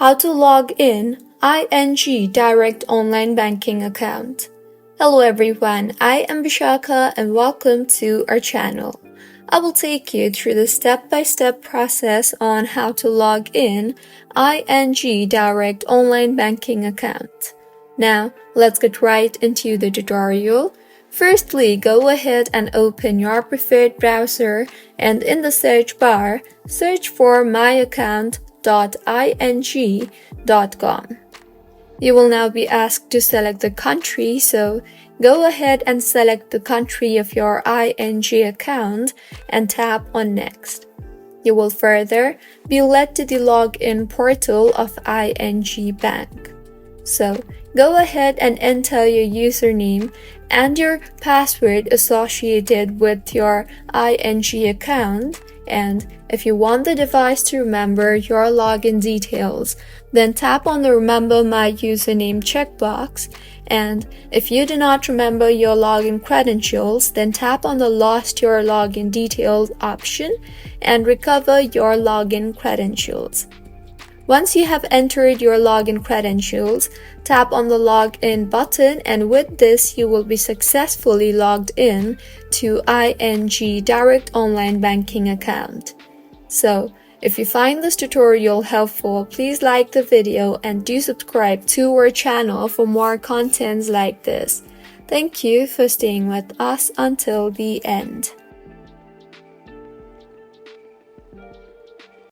How to log in ING Direct Online Banking account. Hello everyone, I am Vishaka and welcome to our channel. I will take you through the step-by-step process on how to log in ING Direct Online Banking account. Now, let's get right into the tutorial. Firstly, go ahead and open your preferred browser and in the search bar, search for myaccount.ing.com. You will now be asked to select the country, so go ahead and select the country of your ING account and tap on Next. You will further be led to the login portal of ING Bank. So, go ahead and enter your username and your password associated with your ING account, and if you want the device to remember your login details, then tap on the Remember My Username checkbox, and if you do not remember your login credentials, then tap on the Lost Your Login Details option and recover your login credentials. Once you have entered your login credentials, tap on the Login button, and with this, you will be successfully logged in to ING Direct Online Banking account. So, if you find this tutorial helpful, please like the video and do subscribe to our channel for more contents like this. Thank you for staying with us until the end.